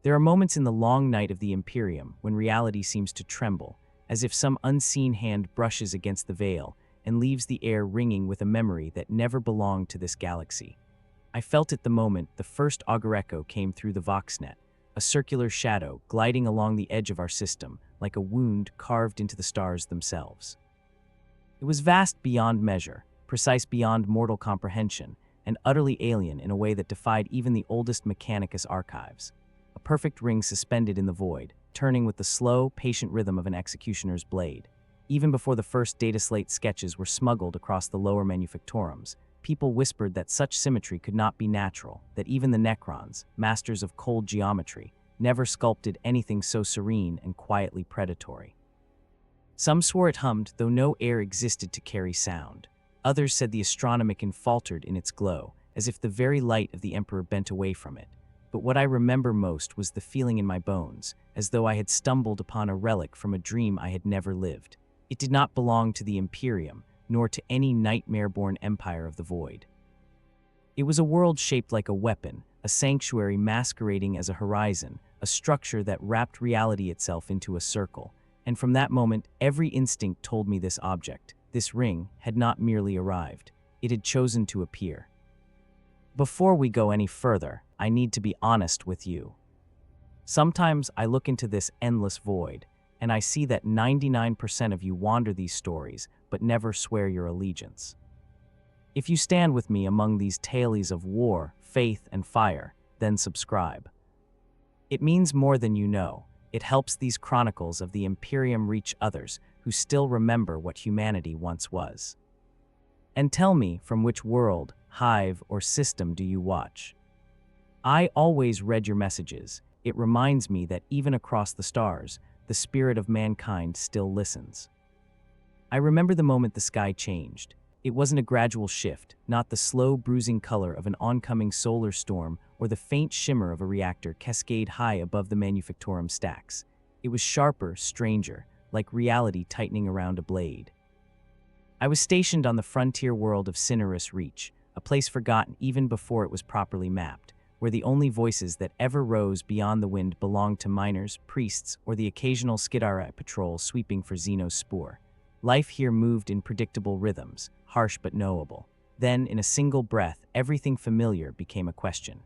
There are moments in the long night of the Imperium when reality seems to tremble, as if some unseen hand brushes against the veil and leaves the air ringing with a memory that never belonged to this galaxy. I felt it the moment the first auger echo came through the Voxnet, a circular shadow gliding along the edge of our system like a wound carved into the stars themselves. It was vast beyond measure, precise beyond mortal comprehension, and utterly alien in a way that defied even the oldest Mechanicus archives. A perfect ring suspended in the void, turning with the slow, patient rhythm of an executioner's blade. Even before the first data slate sketches were smuggled across the lower manufactorums, people whispered that such symmetry could not be natural, that even the Necrons, masters of cold geometry, never sculpted anything so serene and quietly predatory. Some swore it hummed, though no air existed to carry sound. Others said the astronomicon faltered in its glow, as if the very light of the Emperor bent away from it. But what I remember most was the feeling in my bones, as though I had stumbled upon a relic from a dream I had never lived. It did not belong to the Imperium, nor to any nightmare-born empire of the void. It was a world shaped like a weapon, a sanctuary masquerading as a horizon, a structure that wrapped reality itself into a circle. And from that moment, every instinct told me this object, this ring, had not merely arrived. It had chosen to appear. Before we go any further, I need to be honest with you. Sometimes I look into this endless void, and I see that 99% of you wander these stories, but never swear your allegiance. If you stand with me among these tales of war, faith, and fire, then subscribe. It means more than you know. It helps these chronicles of the Imperium reach others who still remember what humanity once was. And tell me, from which world, hive, or system do you watch? I always read your messages. It reminds me that even across the stars, the spirit of mankind still listens. I remember the moment the sky changed. It wasn't a gradual shift, not the slow, bruising color of an oncoming solar storm or the faint shimmer of a reactor cascade high above the manufactorum stacks. It was sharper, stranger, like reality tightening around a blade. I was stationed on the frontier world of Cinerus Reach, a place forgotten even before it was properly mapped, where the only voices that ever rose beyond the wind belonged to miners, priests, or the occasional Skidara patrol sweeping for Xeno's spoor. Life here moved in predictable rhythms, harsh but knowable. Then, in a single breath, everything familiar became a question.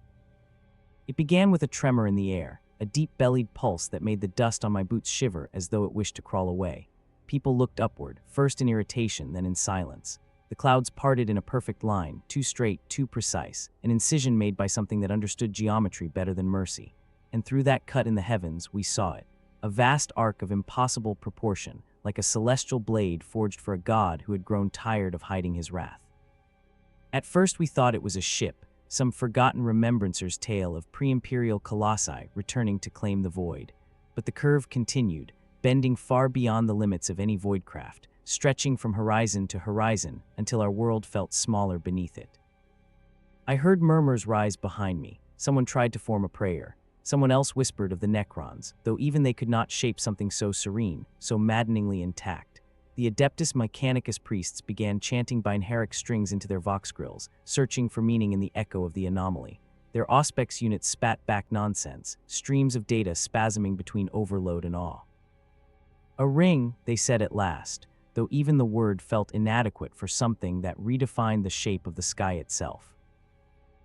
It began with a tremor in the air, a deep-bellied pulse that made the dust on my boots shiver as though it wished to crawl away. People looked upward, first in irritation, then in silence. The clouds parted in a perfect line, too straight, too precise, an incision made by something that understood geometry better than mercy. And through that cut in the heavens, we saw it. A vast arc of impossible proportion, like a celestial blade forged for a god who had grown tired of hiding his wrath. At first we thought it was a ship, some forgotten remembrancer's tale of pre-imperial colossi returning to claim the void. But the curve continued, bending far beyond the limits of any voidcraft, stretching from horizon to horizon until our world felt smaller beneath it. I heard murmurs rise behind me. Someone tried to form a prayer. Someone else whispered of the Necrons, though even they could not shape something so serene, so maddeningly intact. The Adeptus Mechanicus priests began chanting binaric strings into their vox grills, searching for meaning in the echo of the anomaly. Their Auspex units spat back nonsense, streams of data spasming between overload and awe. A ring, they said at last, though even the word felt inadequate for something that redefined the shape of the sky itself.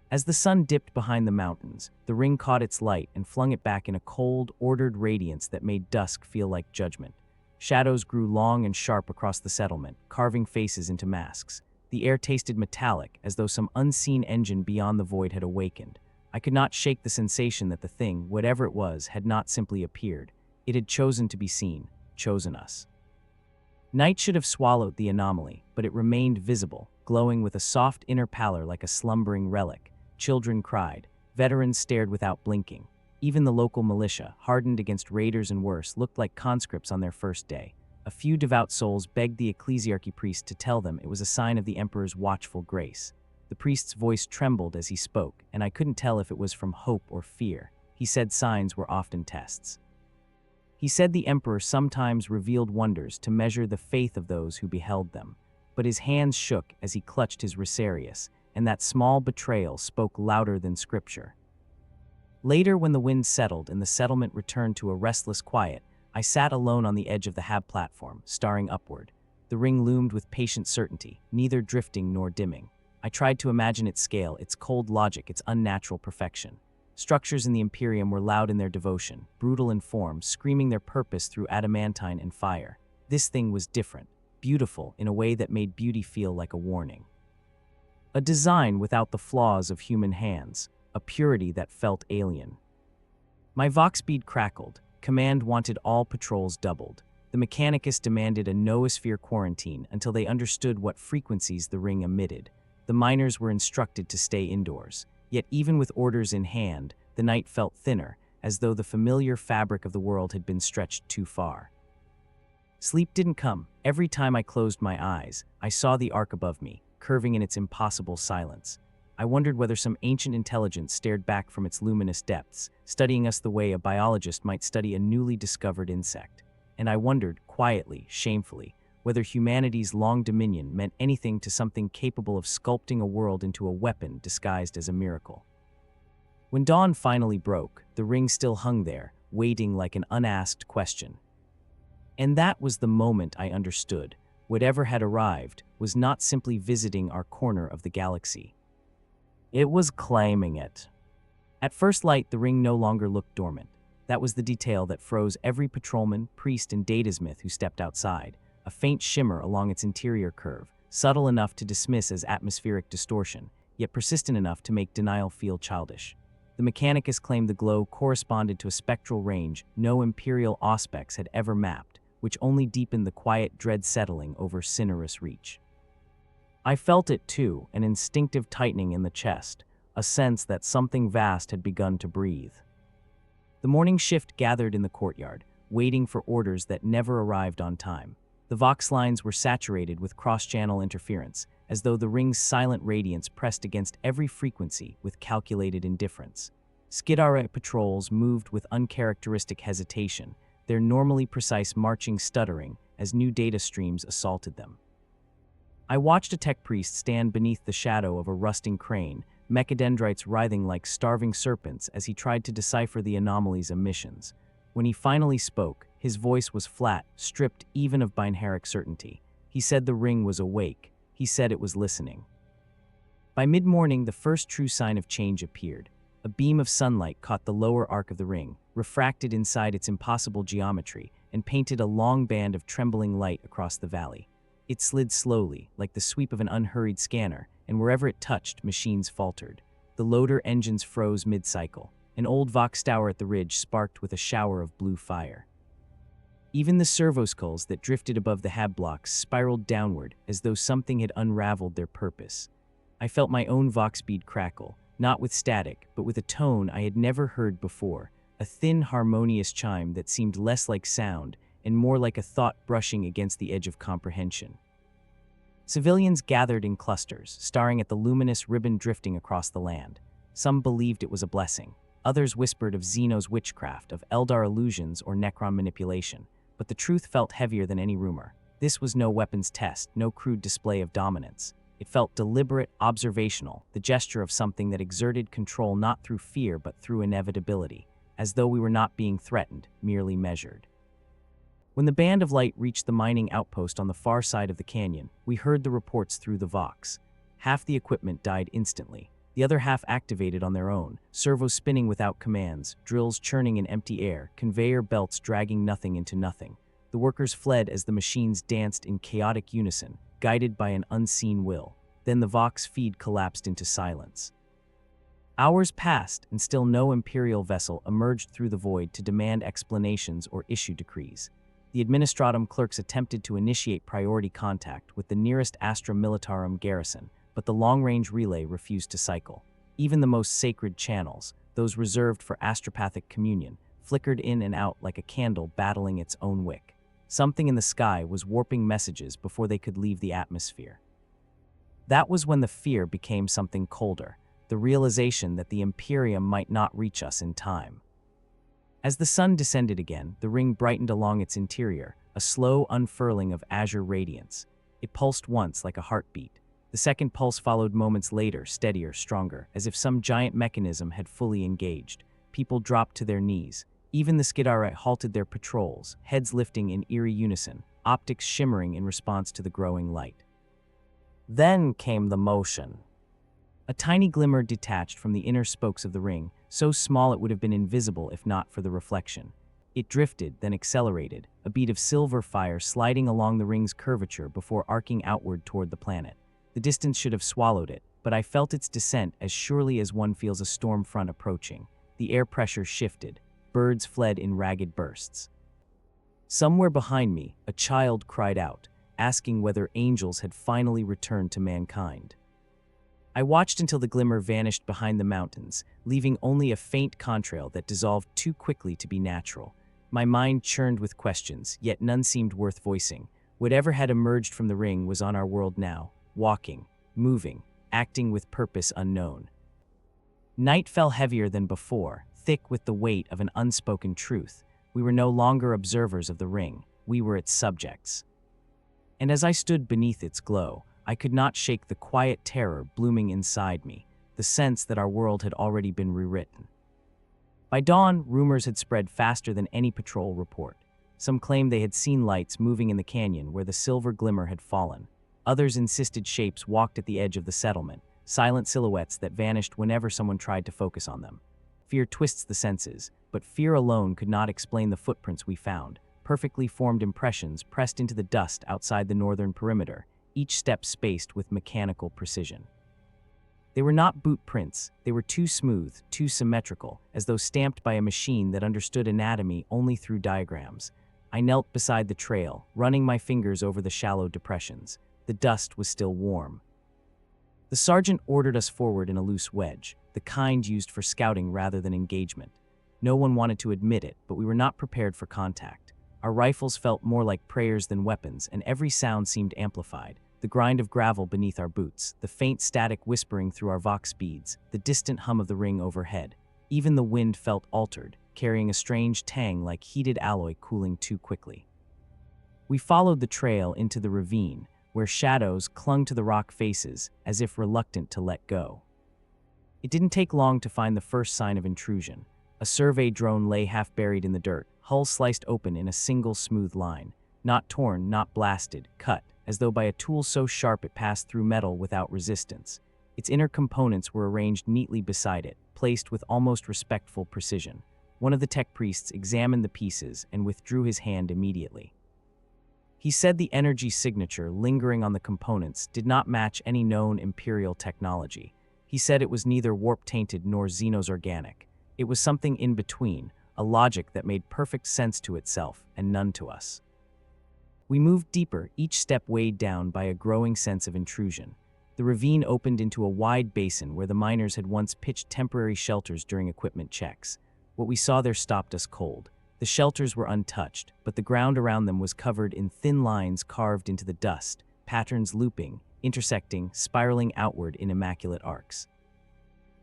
As the sun dipped behind the mountains, the ring caught its light and flung it back in a cold, ordered radiance that made dusk feel like judgment. Shadows grew long and sharp across the settlement, carving faces into masks. The air tasted metallic, as though some unseen engine beyond the void had awakened. I could not shake the sensation that the thing, whatever it was, had not simply appeared. It had chosen to be seen, chosen us. Night should have swallowed the anomaly, but it remained visible, glowing with a soft inner pallor like a slumbering relic. Children cried. Veterans stared without blinking. Even the local militia, hardened against raiders and worse, looked like conscripts on their first day. A few devout souls begged the ecclesiarchy priest to tell them it was a sign of the emperor's watchful grace. The priest's voice trembled as he spoke, and I couldn't tell if it was from hope or fear. He said signs were often tests. He said the emperor sometimes revealed wonders to measure the faith of those who beheld them. But his hands shook as he clutched his Rosarius, and that small betrayal spoke louder than scripture. Later, when the wind settled and the settlement returned to a restless quiet, I sat alone on the edge of the hab platform, staring upward. The ring loomed with patient certainty, neither drifting nor dimming. I tried to imagine its scale, its cold logic, its unnatural perfection. Structures in the Imperium were loud in their devotion, brutal in form, screaming their purpose through adamantine and fire. This thing was different, beautiful in a way that made beauty feel like a warning. A design without the flaws of human hands, a purity that felt alien. My Vox bead crackled. Command wanted all patrols doubled. The Mechanicus demanded a noosphere quarantine until they understood what frequencies the ring emitted. The miners were instructed to stay indoors. Yet even with orders in hand, the night felt thinner, as though the familiar fabric of the world had been stretched too far. Sleep didn't come. Every time I closed my eyes, I saw the arc above me, curving in its impossible silence. I wondered whether some ancient intelligence stared back from its luminous depths, studying us the way a biologist might study a newly discovered insect. And I wondered, quietly, shamefully, whether humanity's long dominion meant anything to something capable of sculpting a world into a weapon disguised as a miracle. When dawn finally broke, the ring still hung there, waiting like an unasked question. And that was the moment I understood. Whatever had arrived was not simply visiting our corner of the galaxy. It was claiming it. At first light, the ring no longer looked dormant. That was the detail that froze every patrolman, priest, and datasmith who stepped outside. A faint shimmer along its interior curve, subtle enough to dismiss as atmospheric distortion, yet persistent enough to make denial feel childish. The Mechanicus claimed the glow corresponded to a spectral range no Imperial auspex had ever mapped, which only deepened the quiet dread settling over Cinerus Reach. I felt it too, an instinctive tightening in the chest, a sense that something vast had begun to breathe. The morning shift gathered in the courtyard, waiting for orders that never arrived on time. The Vox lines were saturated with cross-channel interference, as though the ring's silent radiance pressed against every frequency with calculated indifference. Skidara patrols moved with uncharacteristic hesitation, their normally precise marching stuttering as new data streams assaulted them. I watched a tech priest stand beneath the shadow of a rusting crane, mechadendrites writhing like starving serpents as he tried to decipher the anomaly's emissions. When he finally spoke, his voice was flat, stripped even of binaric certainty. He said the ring was awake. He said it was listening. By mid-morning, the first true sign of change appeared. A beam of sunlight caught the lower arc of the ring, refracted inside its impossible geometry, and painted a long band of trembling light across the valley. It slid slowly, like the sweep of an unhurried scanner, and wherever it touched, machines faltered. The loader engines froze mid-cycle. An old Vox tower at the ridge sparked with a shower of blue fire. Even the servo skulls that drifted above the hab blocks spiraled downward as though something had unraveled their purpose. I felt my own Vox bead crackle, not with static, but with a tone I had never heard before, a thin, harmonious chime that seemed less like sound and more like a thought brushing against the edge of comprehension. Civilians gathered in clusters, staring at the luminous ribbon drifting across the land. Some believed it was a blessing. Others whispered of Xeno's witchcraft, of Eldar illusions or Necron manipulation. But the truth felt heavier than any rumor. This was no weapons test, no crude display of dominance. It felt deliberate, observational, the gesture of something that exerted control not through fear but through inevitability, as though we were not being threatened, merely measured. When the band of light reached the mining outpost on the far side of the canyon, we heard the reports through the Vox. Half the equipment died instantly. The other half activated on their own, servos spinning without commands, drills churning in empty air, conveyor belts dragging nothing into nothing. The workers fled as the machines danced in chaotic unison, guided by an unseen will. Then the Vox feed collapsed into silence. Hours passed, and still no Imperial vessel emerged through the void to demand explanations or issue decrees. The Administratum clerks attempted to initiate priority contact with the nearest Astra Militarum garrison, but the long-range relay refused to cycle. Even the most sacred channels, those reserved for astropathic communion, flickered in and out like a candle battling its own wick. Something in the sky was warping messages before they could leave the atmosphere. That was when the fear became something colder, the realization that the Imperium might not reach us in time. As the sun descended again, the ring brightened along its interior, a slow unfurling of azure radiance. It pulsed once like a heartbeat. The second pulse followed moments later, steadier, stronger, as if some giant mechanism had fully engaged. people dropped to their knees. Even the Skidari halted their patrols, heads lifting in eerie unison, optics shimmering in response to the growing light. Then came the motion. A tiny glimmer detached from the inner spokes of the ring, so small it would have been invisible if not for the reflection. It drifted, then accelerated, a bead of silver fire sliding along the ring's curvature before arcing outward toward the planet. The distance should have swallowed it, but I felt its descent as surely as one feels a storm front approaching. The air pressure shifted. Birds fled in ragged bursts. Somewhere behind me, a child cried out, asking whether angels had finally returned to mankind. I watched until the glimmer vanished behind the mountains, leaving only a faint contrail that dissolved too quickly to be natural. My mind churned with questions, yet none seemed worth voicing. Whatever had emerged from the ring was on our world now, walking, moving, acting with purpose unknown. Night fell heavier than before, thick with the weight of an unspoken truth. We were no longer observers of the ring, we were its subjects. And as I stood beneath its glow, I could not shake the quiet terror blooming inside me, the sense that our world had already been rewritten. By dawn, rumors had spread faster than any patrol report. Some claimed they had seen lights moving in the canyon where the silver glimmer had fallen. Others insisted shapes walked at the edge of the settlement, silent silhouettes that vanished whenever someone tried to focus on them. Fear twists the senses, but fear alone could not explain the footprints we found, perfectly formed impressions pressed into the dust outside the northern perimeter, each step spaced with mechanical precision. They were not boot prints, they were too smooth, too symmetrical, as though stamped by a machine that understood anatomy only through diagrams. I knelt beside the trail, running my fingers over the shallow depressions. The dust was still warm. The sergeant ordered us forward in a loose wedge, the kind used for scouting rather than engagement. No one wanted to admit it, but we were not prepared for contact. Our rifles felt more like prayers than weapons, and every sound seemed amplified. The grind of gravel beneath our boots, the faint static whispering through our vox beads, the distant hum of the ring overhead. Even the wind felt altered, carrying a strange tang like heated alloy cooling too quickly. We followed the trail into the ravine, where shadows clung to the rock faces as if reluctant to let go. It didn't take long to find the first sign of intrusion. A survey drone lay half buried in the dirt, hull sliced open in a single smooth line. Not torn, not blasted, cut, as though by a tool so sharp it passed through metal without resistance. Its inner components were arranged neatly beside it, placed with almost respectful precision. One of the tech priests examined the pieces and withdrew his hand immediately. He said the energy signature lingering on the components did not match any known Imperial technology. He said it was neither warp-tainted nor Xenos organic. It was something in between, a logic that made perfect sense to itself and none to us. We moved deeper, each step weighed down by a growing sense of intrusion. The ravine opened into a wide basin where the miners had once pitched temporary shelters during equipment checks. What we saw there stopped us cold. The shelters were untouched, but the ground around them was covered in thin lines carved into the dust, patterns looping, intersecting, spiraling outward in immaculate arcs.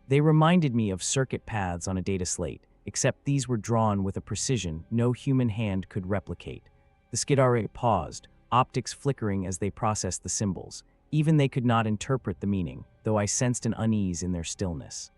They reminded me of circuit paths on a data slate, except these were drawn with a precision no human hand could replicate. The Skidari paused, optics flickering as they processed the symbols. Even they could not interpret the meaning, though I sensed an unease in their stillness.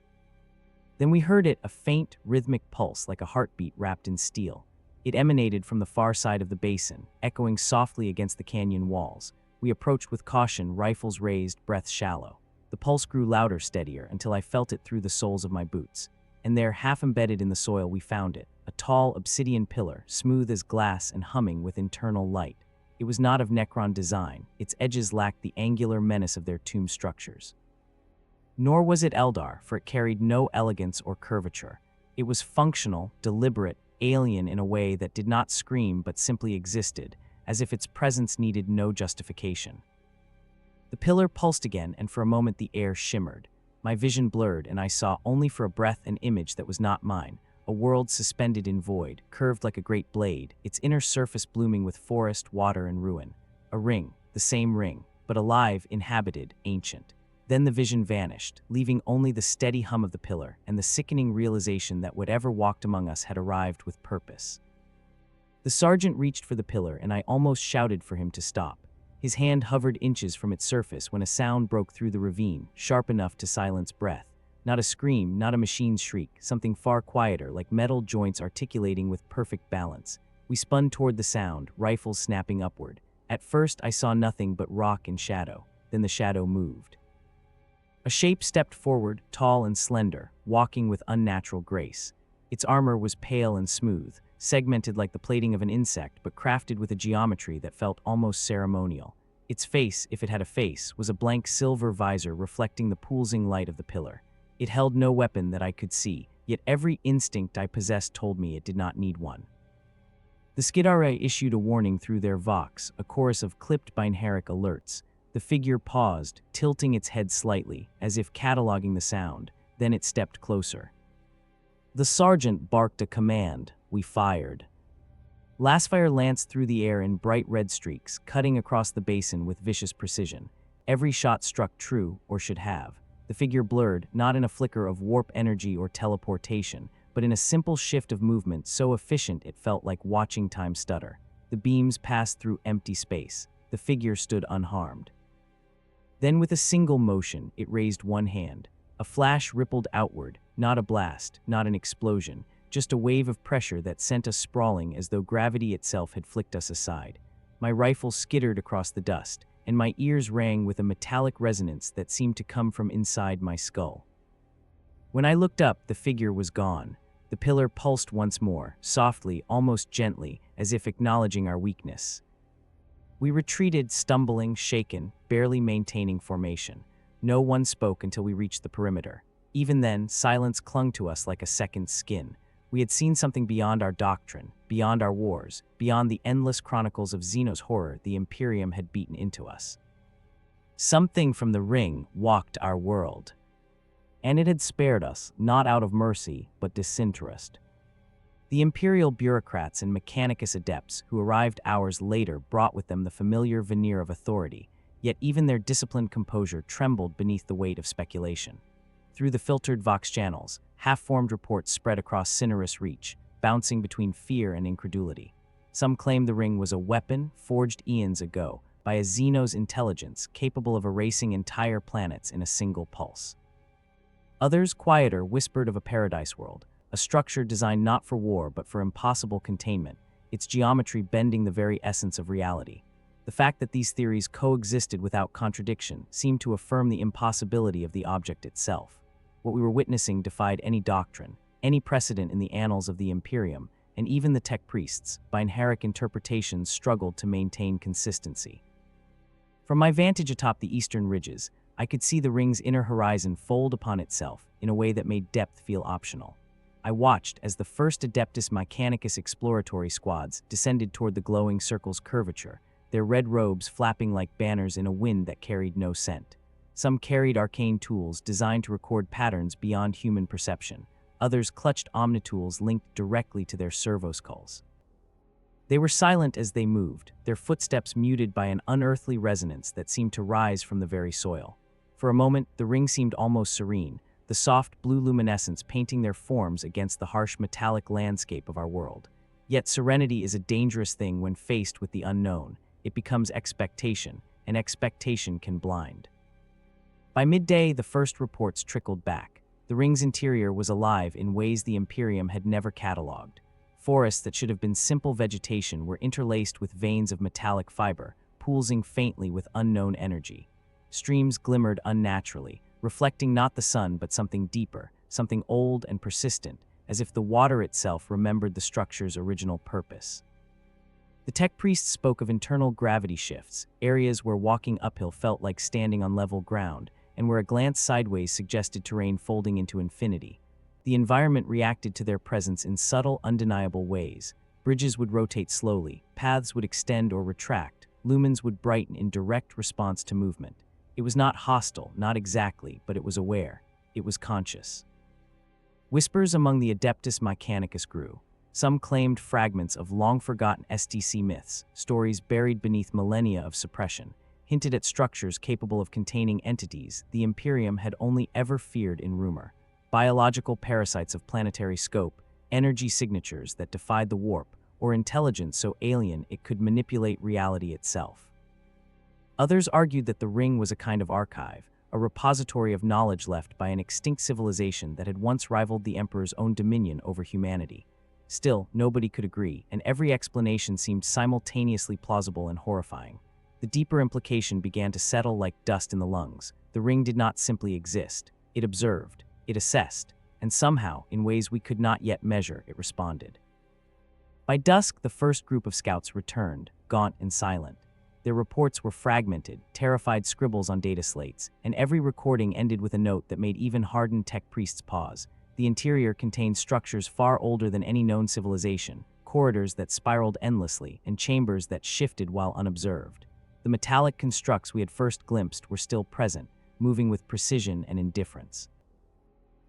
Then we heard it, a faint, rhythmic pulse like a heartbeat wrapped in steel. It emanated from the far side of the basin, echoing softly against the canyon walls. We approached with caution, rifles raised, breaths shallow. The pulse grew louder, steadier, until I felt it through the soles of my boots. And there, half embedded in the soil, we found it, a tall obsidian pillar, smooth as glass and humming with internal light. It was not of Necron design, its edges lacked the angular menace of their tomb structures. Nor was it Eldar, for it carried no elegance or curvature. It was functional, deliberate, alien in a way that did not scream but simply existed, as if its presence needed no justification. The pillar pulsed again, and for a moment the air shimmered. My vision blurred, and I saw only for a breath an image that was not mine, a world suspended in void, curved like a great blade, its inner surface blooming with forest, water, and ruin. A ring, the same ring, but alive, inhabited, ancient. Then the vision vanished, leaving only the steady hum of the pillar and the sickening realization that whatever walked among us had arrived with purpose. The sergeant reached for the pillar, and I almost shouted for him to stop. His hand hovered inches from its surface when a sound broke through the ravine, sharp enough to silence breath. Not a scream, not a machine's shriek, something far quieter, like metal joints articulating with perfect balance. We spun toward the sound, rifles snapping upward. At first, I saw nothing but rock and shadow. Then the shadow moved. A shape stepped forward, tall and slender, walking with unnatural grace. Its armor was pale and smooth, segmented like the plating of an insect, but crafted with a geometry that felt almost ceremonial. Its face, if it had a face, was a blank silver visor reflecting the pulsing light of the pillar. It held no weapon that I could see, yet every instinct I possessed told me it did not need one. The Skidare issued a warning through their vox, a chorus of clipped binaric alerts. The figure paused, tilting its head slightly, as if cataloging the sound. Then it stepped closer. The sergeant barked a command. We fired. Lasfire lanced through the air in bright red streaks, cutting across the basin with vicious precision. Every shot struck true, or should have. The figure blurred, not in a flicker of warp energy or teleportation, but in a simple shift of movement so efficient it felt like watching time stutter. The beams passed through empty space. The figure stood unharmed. Then with a single motion, it raised one hand. A flash rippled outward, not a blast, not an explosion, just a wave of pressure that sent us sprawling as though gravity itself had flicked us aside. My rifle skittered across the dust, and my ears rang with a metallic resonance that seemed to come from inside my skull. When I looked up, the figure was gone. The pillar pulsed once more, softly, almost gently, as if acknowledging our weakness. We retreated, stumbling, shaken, barely maintaining formation. No one spoke until we reached the perimeter. Even then, silence clung to us like a second skin. We had seen something beyond our doctrine, beyond our wars, beyond the endless chronicles of Xenos horror the Imperium had beaten into us. Something from the ring walked our world. And it had spared us, not out of mercy, but disinterest. The Imperial bureaucrats and Mechanicus adepts who arrived hours later brought with them the familiar veneer of authority, yet even their disciplined composure trembled beneath the weight of speculation. Through the filtered Vox channels, half-formed reports spread across Cinerus Reach, bouncing between fear and incredulity. Some claimed the ring was a weapon forged eons ago by a Xenos intelligence capable of erasing entire planets in a single pulse. Others, quieter, whispered of a paradise world, a structure designed not for war but for impossible containment, its geometry bending the very essence of reality. The fact that these theories coexisted without contradiction seemed to affirm the impossibility of the object itself. What we were witnessing defied any doctrine, any precedent in the annals of the Imperium, and even the tech priests, binaric interpretations struggled to maintain consistency. From my vantage atop the eastern ridges, I could see the ring's inner horizon fold upon itself in a way that made depth feel optional. I watched as the first Adeptus Mechanicus exploratory squads descended toward the glowing circle's curvature, their red robes flapping like banners in a wind that carried no scent. Some carried arcane tools designed to record patterns beyond human perception. Others clutched omnitools linked directly to their servoskulls. They were silent as they moved, their footsteps muted by an unearthly resonance that seemed to rise from the very soil. For a moment, the ring seemed almost serene, the soft blue luminescence painting their forms against the harsh metallic landscape of our world. Yet serenity is a dangerous thing when faced with the unknown. It becomes expectation, and expectation can blind. By midday, the first reports trickled back. The ring's interior was alive in ways the Imperium had never catalogued. Forests that should have been simple vegetation were interlaced with veins of metallic fiber, pulsing faintly with unknown energy. Streams glimmered unnaturally, reflecting not the sun but something deeper, something old and persistent, as if the water itself remembered the structure's original purpose. The tech priests spoke of internal gravity shifts, areas where walking uphill felt like standing on level ground, and where a glance sideways suggested terrain folding into infinity. The environment reacted to their presence in subtle, undeniable ways. Bridges would rotate slowly, paths would extend or retract, lumens would brighten in direct response to movement. It was not hostile, not exactly, but it was aware. It was conscious. Whispers among the Adeptus Mechanicus grew. Some claimed fragments of long-forgotten STC myths, stories buried beneath millennia of suppression, hinted at structures capable of containing entities the Imperium had only ever feared in rumor. Biological parasites of planetary scope, energy signatures that defied the warp, or intelligence so alien it could manipulate reality itself. Others argued that the ring was a kind of archive, a repository of knowledge left by an extinct civilization that had once rivaled the Emperor's own dominion over humanity. Still, nobody could agree, and every explanation seemed simultaneously plausible and horrifying. The deeper implication began to settle like dust in the lungs. The ring did not simply exist. It observed, it assessed, and somehow, in ways we could not yet measure, it responded. By dusk, the first group of scouts returned, gaunt and silent. Their reports were fragmented, terrified scribbles on data slates, and every recording ended with a note that made even hardened tech priests pause. The interior contained structures far older than any known civilization, corridors that spiraled endlessly, and chambers that shifted while unobserved. The metallic constructs we had first glimpsed were still present, moving with precision and indifference.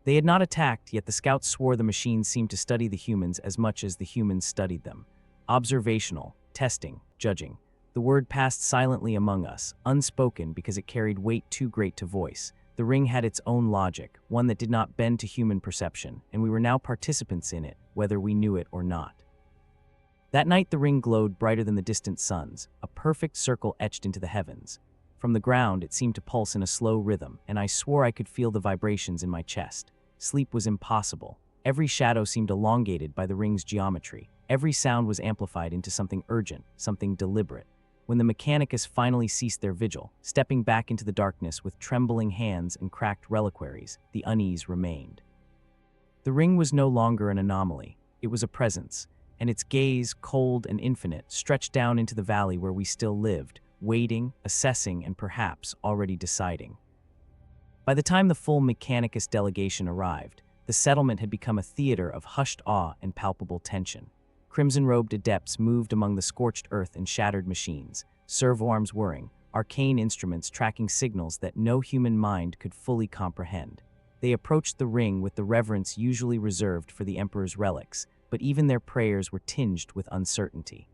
They had not attacked, yet the scouts swore the machines seemed to study the humans as much as the humans studied them. Observational, testing, judging. The word passed silently among us, unspoken because it carried weight too great to voice. The ring had its own logic, one that did not bend to human perception, and we were now participants in it, whether we knew it or not. That night the ring glowed brighter than the distant suns, a perfect circle etched into the heavens. From the ground it seemed to pulse in a slow rhythm, and I swore I could feel the vibrations in my chest. Sleep was impossible. Every shadow seemed elongated by the ring's geometry. Every sound was amplified into something urgent, something deliberate. When the Mechanicus finally ceased their vigil, stepping back into the darkness with trembling hands and cracked reliquaries, the unease remained. The ring was no longer an anomaly. It was a presence, and its gaze, cold and infinite, stretched down into the valley where we still lived, waiting, assessing, and perhaps already deciding. By the time the full Mechanicus delegation arrived, the settlement had become a theater of hushed awe and palpable tension. Crimson-robed adepts moved among the scorched earth and shattered machines, servo-arms whirring, arcane instruments tracking signals that no human mind could fully comprehend. They approached the ring with the reverence usually reserved for the Emperor's relics, but even their prayers were tinged with uncertainty.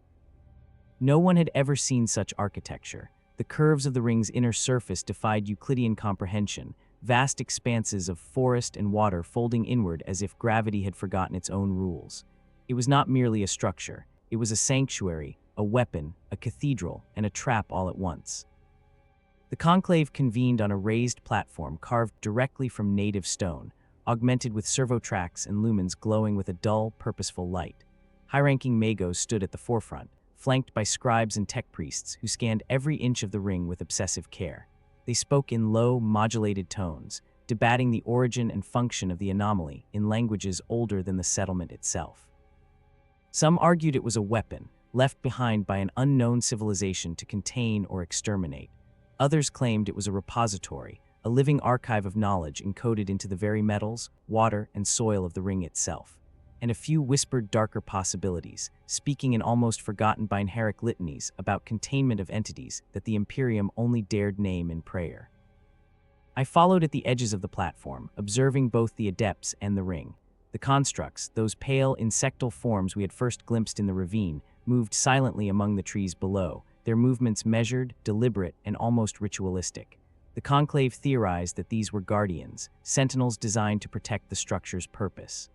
No one had ever seen such architecture. The curves of the ring's inner surface defied Euclidean comprehension, vast expanses of forest and water folding inward as if gravity had forgotten its own rules. It was not merely a structure. It was a sanctuary, a weapon, a cathedral, and a trap all at once. The conclave convened on a raised platform carved directly from native stone, augmented with servo tracks and lumens glowing with a dull, purposeful light. High-ranking magos stood at the forefront, flanked by scribes and tech priests who scanned every inch of the ring with obsessive care. They spoke in low, modulated tones, debating the origin and function of the anomaly in languages older than the settlement itself. Some argued it was a weapon, left behind by an unknown civilization to contain or exterminate. Others claimed it was a repository, a living archive of knowledge encoded into the very metals, water, and soil of the ring itself. And a few whispered darker possibilities, speaking in almost forgotten binaric litanies about containment of entities that the Imperium only dared name in prayer. I followed at the edges of the platform, observing both the adepts and the ring. The constructs, those pale, insectal forms we had first glimpsed in the ravine, moved silently among the trees below, their movements measured, deliberate, and almost ritualistic. The conclave theorized that these were guardians, sentinels designed to protect the structure's purpose.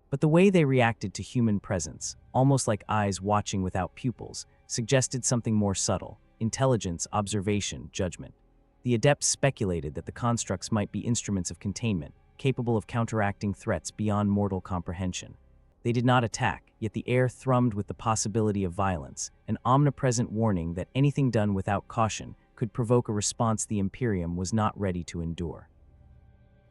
But the way they reacted to human presence, almost like eyes watching without pupils, suggested something more subtle: intelligence, observation, judgment. The adepts speculated that the constructs might be instruments of containment, capable of counteracting threats beyond mortal comprehension. They did not attack, yet the air thrummed with the possibility of violence, an omnipresent warning that anything done without caution could provoke a response the Imperium was not ready to endure.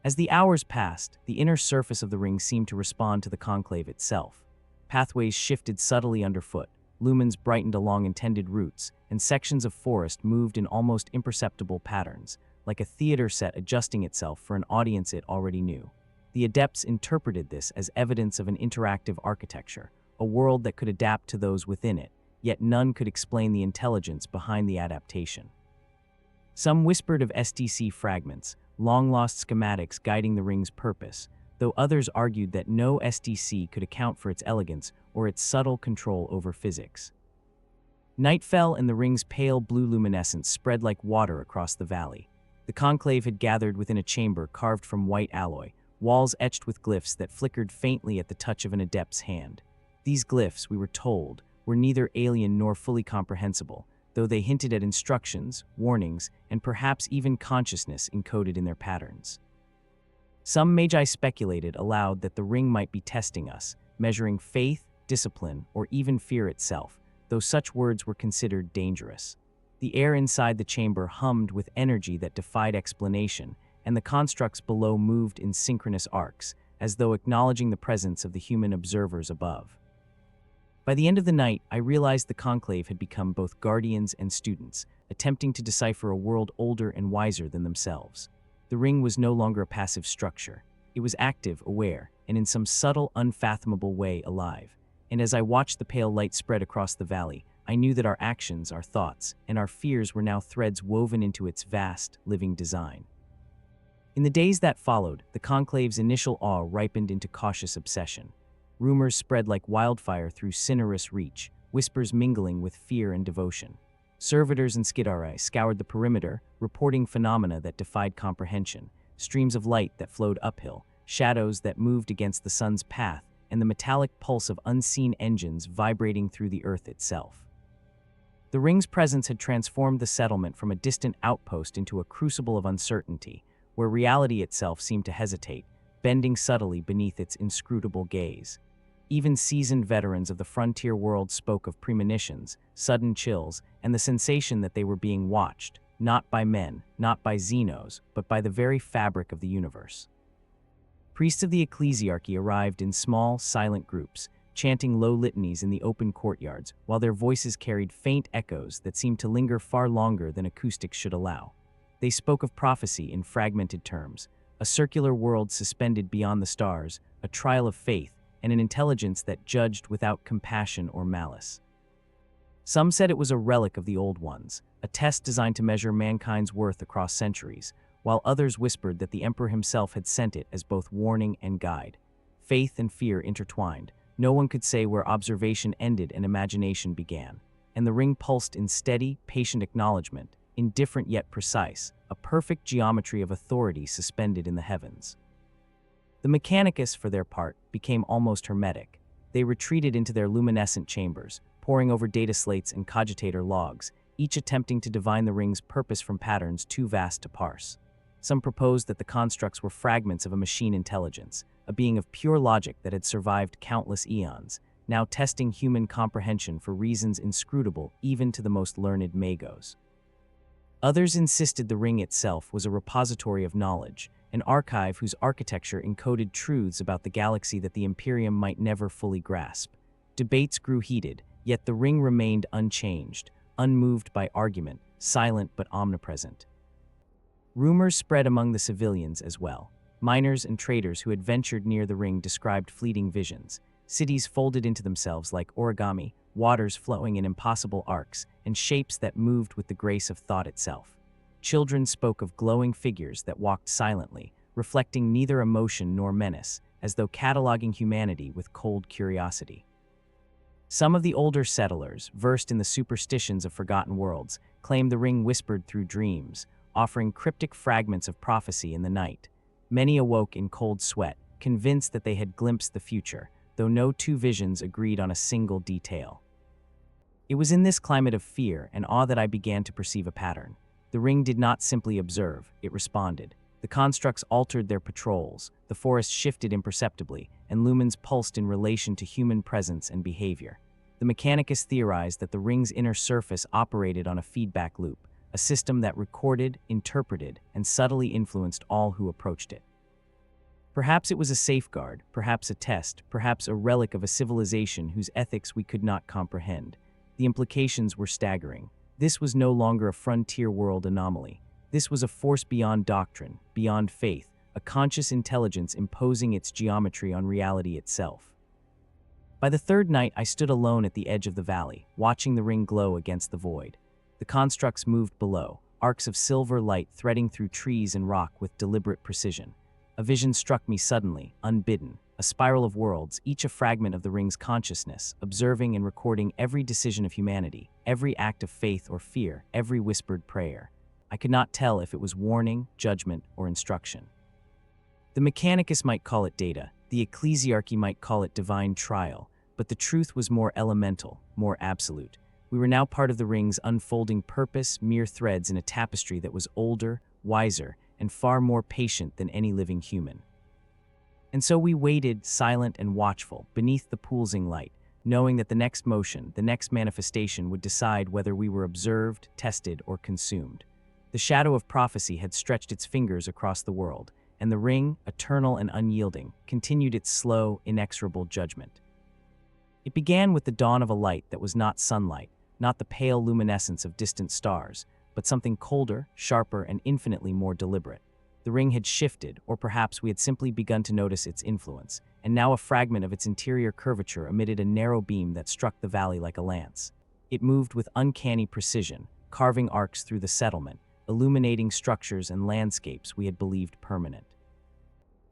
As the hours passed, the inner surface of the ring seemed to respond to the conclave itself. Pathways shifted subtly underfoot, lumens brightened along intended routes, and sections of forest moved in almost imperceptible patterns, like a theater set adjusting itself for an audience it already knew. The adepts interpreted this as evidence of an interactive architecture, a world that could adapt to those within it, yet none could explain the intelligence behind the adaptation. Some whispered of STC fragments, long-lost schematics guiding the ring's purpose, though others argued that no STC could account for its elegance or its subtle control over physics. Night fell and the ring's pale blue luminescence spread like water across the valley. The conclave had gathered within a chamber carved from white alloy, walls etched with glyphs that flickered faintly at the touch of an adept's hand. These glyphs, we were told, were neither alien nor fully comprehensible. though they hinted at instructions, warnings, and perhaps even consciousness encoded in their patterns. Some magi speculated aloud that the ring might be testing us, measuring faith, discipline, or even fear itself, though such words were considered dangerous. The air inside the chamber hummed with energy that defied explanation, and the constructs below moved in synchronous arcs, as though acknowledging the presence of the human observers above. By the end of the night, I realized the conclave had become both guardians and students, attempting to decipher a world older and wiser than themselves. The ring was no longer a passive structure. It was active, aware, and in some subtle, unfathomable way alive. And as I watched the pale light spread across the valley, I knew that our actions, our thoughts, and our fears were now threads woven into its vast, living design. In the days that followed, the conclave's initial awe ripened into cautious obsession. Rumors spread like wildfire through Cinerus Reach, whispers mingling with fear and devotion. Servitors and Skidarii scoured the perimeter, reporting phenomena that defied comprehension, streams of light that flowed uphill, shadows that moved against the sun's path, and the metallic pulse of unseen engines vibrating through the earth itself. The ring's presence had transformed the settlement from a distant outpost into a crucible of uncertainty, where reality itself seemed to hesitate, bending subtly beneath its inscrutable gaze. Even seasoned veterans of the frontier world spoke of premonitions, sudden chills, and the sensation that they were being watched, not by men, not by Xenos, but by the very fabric of the universe. Priests of the ecclesiarchy arrived in small, silent groups, chanting low litanies in the open courtyards, while their voices carried faint echoes that seemed to linger far longer than acoustics should allow. They spoke of prophecy in fragmented terms, a circular world suspended beyond the stars, a trial of faith, and an intelligence that judged without compassion or malice. Some said it was a relic of the old ones, a test designed to measure mankind's worth across centuries, while others whispered that the Emperor himself had sent it as both warning and guide. Faith and fear intertwined. No one could say where observation ended and imagination began, and the ring pulsed in steady, patient acknowledgement, indifferent yet precise, a perfect geometry of authority suspended in the heavens. The Mechanicus, for their part, became almost hermetic. They retreated into their luminescent chambers, poring over data slates and cogitator logs, each attempting to divine the ring's purpose from patterns too vast to parse. Some proposed that the constructs were fragments of a machine intelligence, a being of pure logic that had survived countless eons, now testing human comprehension for reasons inscrutable even to the most learned magos. Others insisted the ring itself was a repository of knowledge, an archive whose architecture encoded truths about the galaxy that the Imperium might never fully grasp. Debates grew heated, yet the ring remained unchanged, unmoved by argument, silent but omnipresent. Rumors spread among the civilians as well. Miners and traders who had ventured near the ring described fleeting visions, cities folded into themselves like origami, waters flowing in impossible arcs, and shapes that moved with the grace of thought itself. Children spoke of glowing figures that walked silently, reflecting neither emotion nor menace, as though cataloging humanity with cold curiosity. Some of the older settlers, versed in the superstitions of forgotten worlds, claimed the ring whispered through dreams, offering cryptic fragments of prophecy in the night. Many awoke in cold sweat, convinced that they had glimpsed the future, though no two visions agreed on a single detail. It was in this climate of fear and awe that I began to perceive a pattern. The ring did not simply observe, it responded. The constructs altered their patrols, the forest shifted imperceptibly, and lumens pulsed in relation to human presence and behavior. The Mechanicus theorized that the ring's inner surface operated on a feedback loop, a system that recorded, interpreted, and subtly influenced all who approached it. Perhaps it was a safeguard, perhaps a test, perhaps a relic of a civilization whose ethics we could not comprehend. The implications were staggering. This was no longer a frontier world anomaly. This was a force beyond doctrine, beyond faith, a conscious intelligence imposing its geometry on reality itself. By the third night, I stood alone at the edge of the valley, watching the ring glow against the void. The constructs moved below, arcs of silver light threading through trees and rock with deliberate precision. A vision struck me suddenly, unbidden, a spiral of worlds, each a fragment of the ring's consciousness, observing and recording every decision of humanity, every act of faith or fear, every whispered prayer. I could not tell if it was warning, judgment, or instruction. The Mechanicus might call it data, the ecclesiarchy might call it divine trial, but the truth was more elemental, more absolute. We were now part of the ring's unfolding purpose, mere threads in a tapestry that was older, wiser, and far more patient than any living human. And so we waited, silent and watchful, beneath the pulsing light, knowing that the next motion, the next manifestation would decide whether we were observed, tested, or consumed. The shadow of prophecy had stretched its fingers across the world, and the ring, eternal and unyielding, continued its slow, inexorable judgment. It began with the dawn of a light that was not sunlight, not the pale luminescence of distant stars, but something colder, sharper, and infinitely more deliberate. The ring had shifted, or perhaps we had simply begun to notice its influence, and now a fragment of its interior curvature emitted a narrow beam that struck the valley like a lance. It moved with uncanny precision, carving arcs through the settlement, illuminating structures and landscapes we had believed permanent.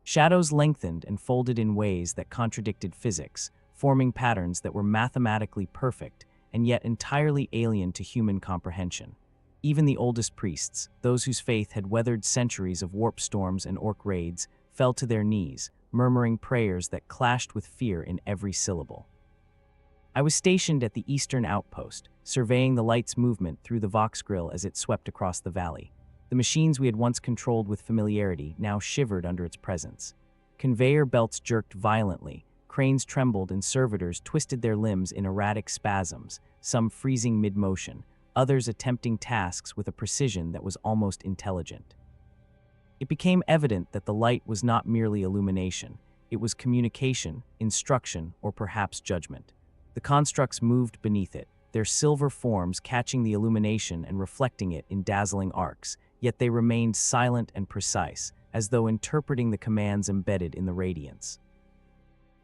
Shadows lengthened and folded in ways that contradicted physics, forming patterns that were mathematically perfect and yet entirely alien to human comprehension. Even the oldest priests, those whose faith had weathered centuries of warp storms and orc raids, fell to their knees, murmuring prayers that clashed with fear in every syllable. I was stationed at the eastern outpost, surveying the light's movement through the Vox grill as it swept across the valley. The machines we had once controlled with familiarity now shivered under its presence. Conveyor belts jerked violently, cranes trembled, and servitors twisted their limbs in erratic spasms, some freezing mid-motion, others attempting tasks with a precision that was almost intelligent. It became evident that the light was not merely illumination, it was communication, instruction, or perhaps judgment. The constructs moved beneath it, their silver forms catching the illumination and reflecting it in dazzling arcs, yet they remained silent and precise, as though interpreting the commands embedded in the radiance.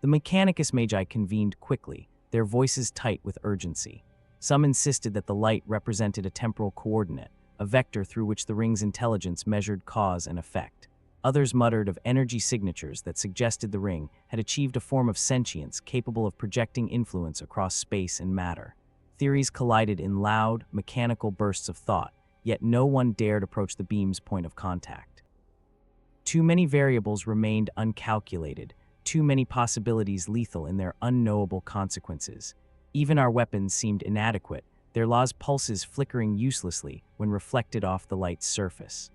The Mechanicus magi convened quickly, their voices tight with urgency. Some insisted that the light represented a temporal coordinate, a vector through which the ring's intelligence measured cause and effect. Others muttered of energy signatures that suggested the ring had achieved a form of sentience capable of projecting influence across space and matter. Theories collided in loud, mechanical bursts of thought, yet no one dared approach the beam's point of contact. Too many variables remained uncalculated, too many possibilities lethal in their unknowable consequences. Even our weapons seemed inadequate, their law's pulses flickering uselessly when reflected off the light's surface.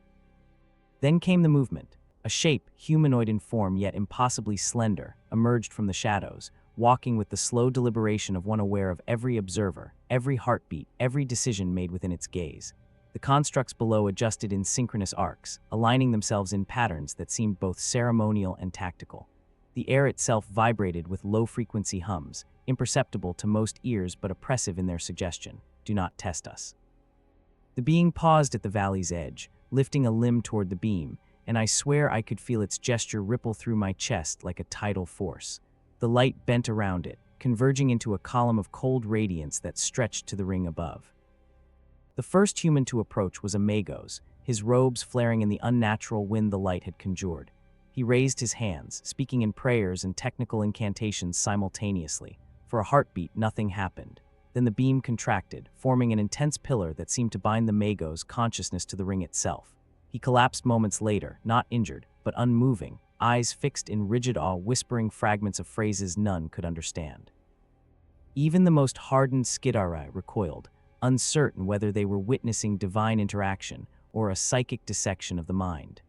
Then came the movement. A shape, humanoid in form yet impossibly slender, emerged from the shadows, walking with the slow deliberation of one aware of every observer, every heartbeat, every decision made within its gaze. The constructs below adjusted in synchronous arcs, aligning themselves in patterns that seemed both ceremonial and tactical. The air itself vibrated with low-frequency hums, imperceptible to most ears but oppressive in their suggestion. Do not test us. The being paused at the valley's edge, lifting a limb toward the beam, and I swear I could feel its gesture ripple through my chest like a tidal force. The light bent around it, converging into a column of cold radiance that stretched to the ring above. The first human to approach was a Magos, his robes flaring in the unnatural wind the light had conjured. He raised his hands, speaking in prayers and technical incantations simultaneously. For a heartbeat, nothing happened. Then the beam contracted, forming an intense pillar that seemed to bind the Magos' consciousness to the ring itself. He collapsed moments later, not injured, but unmoving, eyes fixed in rigid awe, whispering fragments of phrases none could understand. Even the most hardened Skidari recoiled, uncertain whether they were witnessing divine interaction or a psychic dissection of the mind.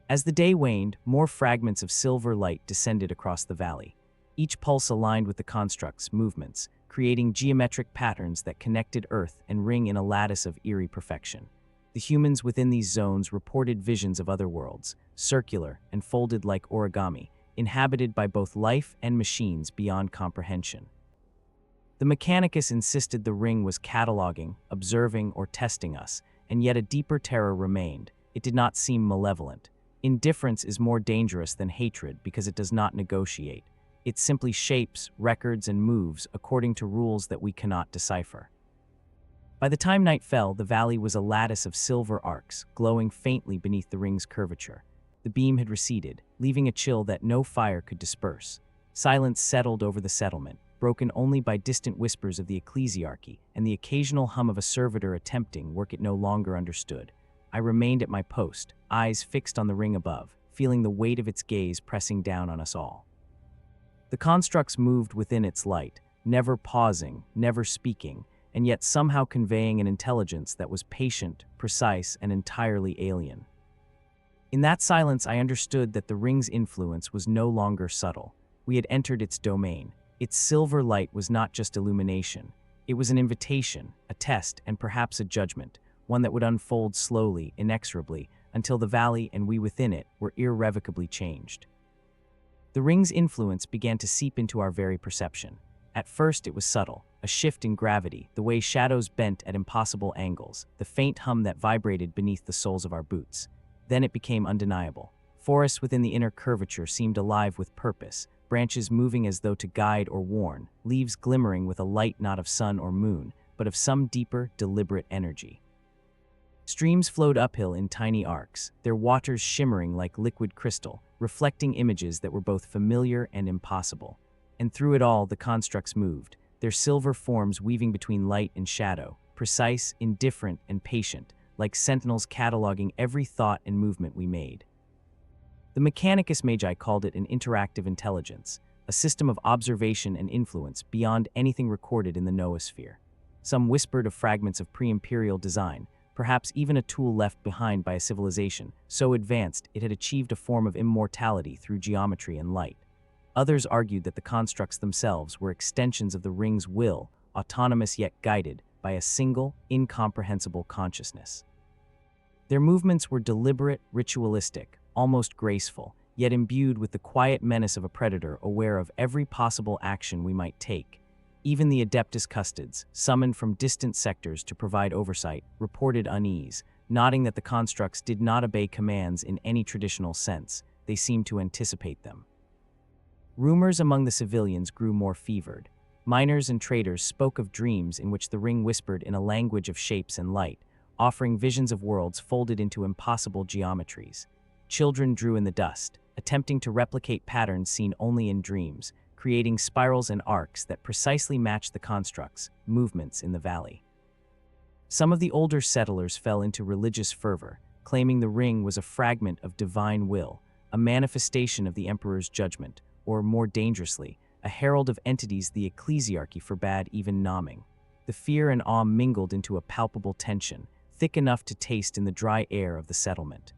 As the day waned, more fragments of silver light descended across the valley. Each pulse aligned with the construct's movements, creating geometric patterns that connected Earth and ring in a lattice of eerie perfection. The humans within these zones reported visions of other worlds, circular and folded like origami, inhabited by both life and machines beyond comprehension. The Mechanicus insisted the ring was cataloging, observing, or testing us, and yet a deeper terror remained. It did not seem malevolent. Indifference is more dangerous than hatred because it does not negotiate. It simply shapes, records, and moves according to rules that we cannot decipher. By the time night fell, the valley was a lattice of silver arcs, glowing faintly beneath the ring's curvature. The beam had receded, leaving a chill that no fire could disperse. Silence settled over the settlement, broken only by distant whispers of the ecclesiarchy and the occasional hum of a servitor attempting work it no longer understood. I remained at my post, eyes fixed on the ring above, feeling the weight of its gaze pressing down on us all. The constructs moved within its light, never pausing, never speaking, and yet somehow conveying an intelligence that was patient, precise, and entirely alien. In that silence, I understood that the ring's influence was no longer subtle. We had entered its domain. Its silver light was not just illumination. It was an invitation, a test, and perhaps a judgment, one that would unfold slowly, inexorably, until the valley and we within it were irrevocably changed. The ring's influence began to seep into our very perception. At first it was subtle, a shift in gravity, the way shadows bent at impossible angles, the faint hum that vibrated beneath the soles of our boots. Then it became undeniable. Forests within the inner curvature seemed alive with purpose, branches moving as though to guide or warn, leaves glimmering with a light not of sun or moon, but of some deeper, deliberate energy. Streams flowed uphill in tiny arcs, their waters shimmering like liquid crystal, reflecting images that were both familiar and impossible. And through it all, the constructs moved, their silver forms weaving between light and shadow, precise, indifferent, and patient, like sentinels cataloging every thought and movement we made. The Mechanicus Magi called it an interactive intelligence, a system of observation and influence beyond anything recorded in the noosphere. Some whispered of fragments of pre-imperial design, perhaps even a tool left behind by a civilization so advanced it had achieved a form of immortality through geometry and light. Others argued that the constructs themselves were extensions of the ring's will, autonomous yet guided by a single, incomprehensible consciousness. Their movements were deliberate, ritualistic, almost graceful, yet imbued with the quiet menace of a predator aware of every possible action we might take. Even the Adeptus Custodes, summoned from distant sectors to provide oversight, reported unease, noting that the constructs did not obey commands in any traditional sense. They seemed to anticipate them. Rumors among the civilians grew more fevered. Miners and traders spoke of dreams in which the ring whispered in a language of shapes and light, offering visions of worlds folded into impossible geometries. Children drew in the dust, attempting to replicate patterns seen only in dreams, creating spirals and arcs that precisely matched the constructs' movements in the valley. Some of the older settlers fell into religious fervor, claiming the ring was a fragment of divine will, a manifestation of the emperor's judgment, or more dangerously, a herald of entities the ecclesiarchy forbade even naming. The fear and awe mingled into a palpable tension, thick enough to taste in the dry air of the settlement.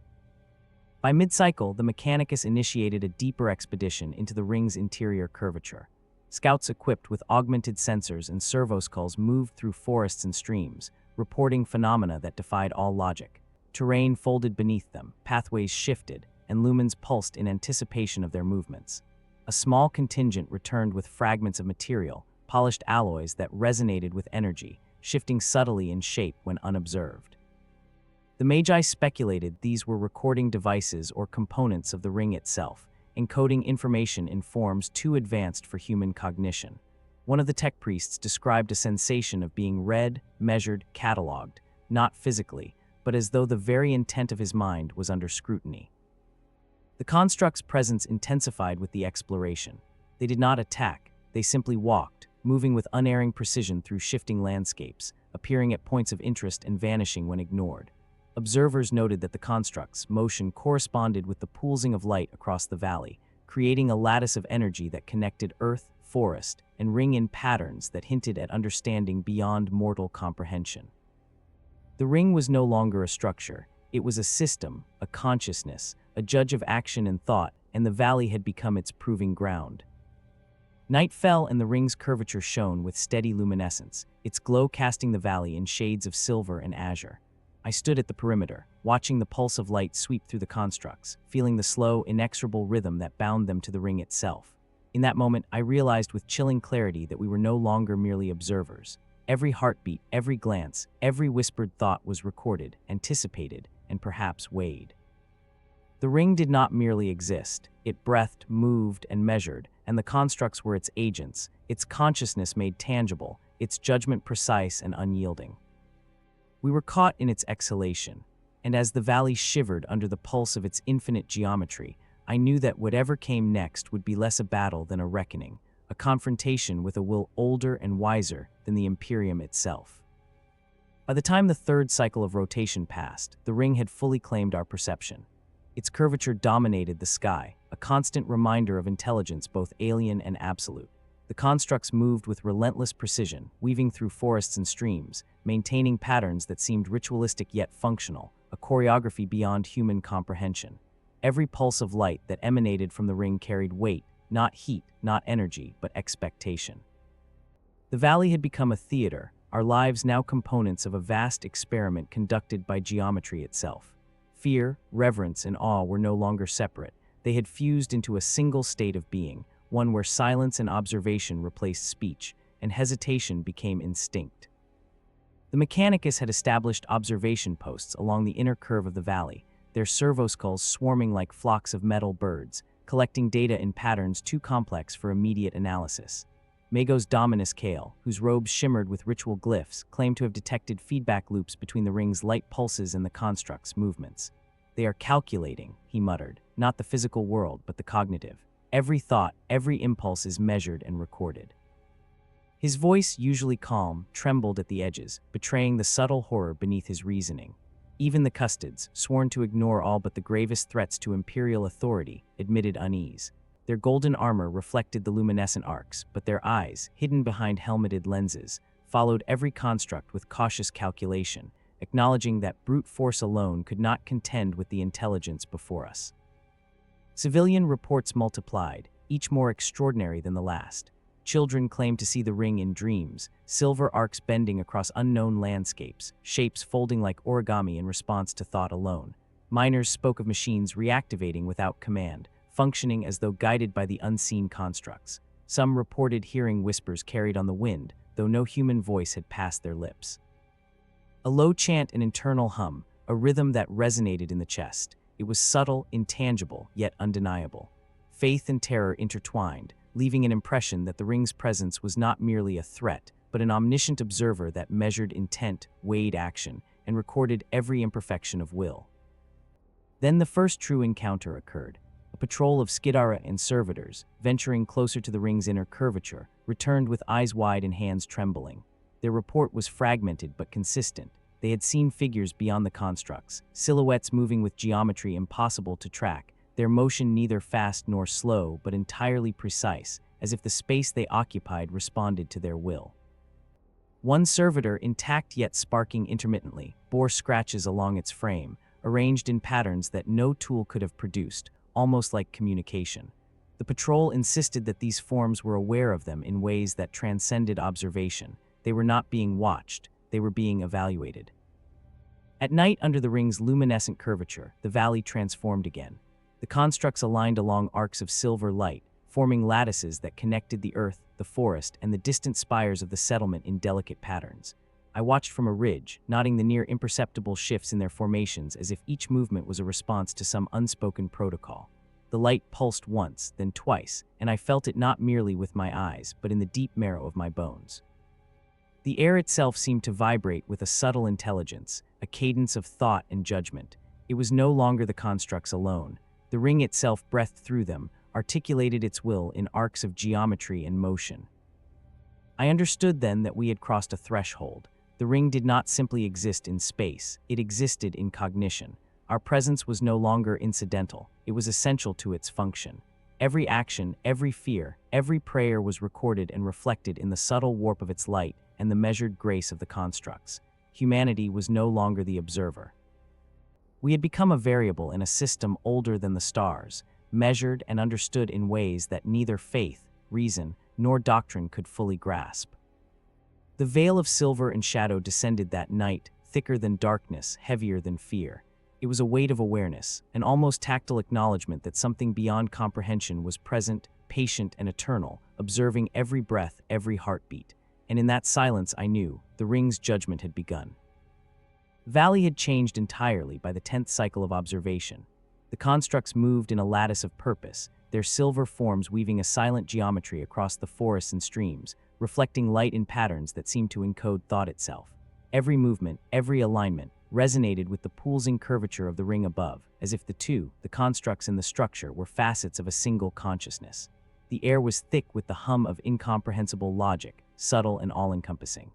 By mid-cycle, the Mechanicus initiated a deeper expedition into the ring's interior curvature. Scouts equipped with augmented sensors and servoskulls moved through forests and streams, reporting phenomena that defied all logic. Terrain folded beneath them, pathways shifted, and lumens pulsed in anticipation of their movements. A small contingent returned with fragments of material, polished alloys that resonated with energy, shifting subtly in shape when unobserved. The Magi speculated these were recording devices or components of the ring itself, encoding information in forms too advanced for human cognition. One of the tech priests described a sensation of being read, measured, catalogued, not physically, but as though the very intent of his mind was under scrutiny. The construct's presence intensified with the exploration. They did not attack, they simply walked, moving with unerring precision through shifting landscapes, appearing at points of interest and vanishing when ignored. Observers noted that the construct's motion corresponded with the pulsing of light across the valley, creating a lattice of energy that connected earth, forest, and ring in patterns that hinted at understanding beyond mortal comprehension. The ring was no longer a structure, it was a system, a consciousness, a judge of action and thought, and the valley had become its proving ground. Night fell and the ring's curvature shone with steady luminescence, its glow casting the valley in shades of silver and azure. I stood at the perimeter, watching the pulse of light sweep through the constructs, feeling the slow, inexorable rhythm that bound them to the ring itself. In that moment, I realized with chilling clarity that we were no longer merely observers. Every heartbeat, every glance, every whispered thought was recorded, anticipated, and perhaps weighed. The ring did not merely exist. It breathed, moved, and measured, and the constructs were its agents, its consciousness made tangible, its judgment precise and unyielding. We were caught in its exhalation, and as the valley shivered under the pulse of its infinite geometry, I knew that whatever came next would be less a battle than a reckoning, a confrontation with a will older and wiser than the Imperium itself. By the time the third cycle of rotation passed, the ring had fully claimed our perception. Its curvature dominated the sky, a constant reminder of intelligence both alien and absolute. The constructs moved with relentless precision, weaving through forests and streams, maintaining patterns that seemed ritualistic yet functional, a choreography beyond human comprehension. Every pulse of light that emanated from the ring carried weight, not heat, not energy, but expectation. The valley had become a theater, our lives now components of a vast experiment conducted by geometry itself. Fear, reverence, and awe were no longer separate. They had fused into a single state of being, one where silence and observation replaced speech, and hesitation became instinct. The Mechanicus had established observation posts along the inner curve of the valley, their servoskulls swarming like flocks of metal birds, collecting data in patterns too complex for immediate analysis. Magos Dominus Kale, whose robes shimmered with ritual glyphs, claimed to have detected feedback loops between the ring's light pulses and the construct's movements. "They are calculating," he muttered, "not the physical world, but the cognitive. Every thought, every impulse is measured and recorded." His voice, usually calm, trembled at the edges, betraying the subtle horror beneath his reasoning. Even the custodes, sworn to ignore all but the gravest threats to imperial authority, admitted unease. Their golden armor reflected the luminescent arcs, but their eyes, hidden behind helmeted lenses, followed every construct with cautious calculation, acknowledging that brute force alone could not contend with the intelligence before us. Civilian reports multiplied, each more extraordinary than the last. Children claimed to see the ring in dreams, silver arcs bending across unknown landscapes, shapes folding like origami in response to thought alone. Miners spoke of machines reactivating without command, functioning as though guided by the unseen constructs. Some reported hearing whispers carried on the wind, though no human voice had passed their lips. A low chant, an internal hum, a rhythm that resonated in the chest. It was subtle, intangible, yet undeniable. Faith and terror intertwined, leaving an impression that the ring's presence was not merely a threat, but an omniscient observer that measured intent, weighed action, and recorded every imperfection of will. Then the first true encounter occurred. A patrol of Skidara and servitors, venturing closer to the ring's inner curvature, returned with eyes wide and hands trembling. Their report was fragmented but consistent. They had seen figures beyond the constructs, silhouettes moving with geometry impossible to track, their motion neither fast nor slow but entirely precise, as if the space they occupied responded to their will. One servitor, intact yet sparking intermittently, bore scratches along its frame, arranged in patterns that no tool could have produced, almost like communication. The patrol insisted that these forms were aware of them in ways that transcended observation. They were not being watched, they were being evaluated. At night, under the ring's luminescent curvature, the valley transformed again. The constructs aligned along arcs of silver light, forming lattices that connected the earth, the forest, and the distant spires of the settlement in delicate patterns. I watched from a ridge, noting the near imperceptible shifts in their formations as if each movement was a response to some unspoken protocol. The light pulsed once, then twice, and I felt it not merely with my eyes, but in the deep marrow of my bones. The air itself seemed to vibrate with a subtle intelligence, a cadence of thought and judgment. It was no longer the constructs alone. The ring itself breathed through them, articulated its will in arcs of geometry and motion. I understood then that we had crossed a threshold. The ring did not simply exist in space, it existed in cognition. Our presence was no longer incidental, it was essential to its function. Every action, every fear, every prayer was recorded and reflected in the subtle warp of its light and the measured grace of the constructs. Humanity was no longer the observer. We had become a variable in a system older than the stars, measured and understood in ways that neither faith, reason, nor doctrine could fully grasp. The veil of silver and shadow descended that night, thicker than darkness, heavier than fear. It was a weight of awareness, an almost tactile acknowledgement that something beyond comprehension was present, patient, and eternal, observing every breath, every heartbeat. And in that silence I knew, the ring's judgment had begun. The valley had changed entirely by the 10th cycle of observation. The constructs moved in a lattice of purpose, their silver forms weaving a silent geometry across the forests and streams, reflecting light in patterns that seemed to encode thought itself. Every movement, every alignment, resonated with the pulsing curvature of the ring above, as if the constructs and the structure, were facets of a single consciousness. The air was thick with the hum of incomprehensible logic, subtle and all-encompassing.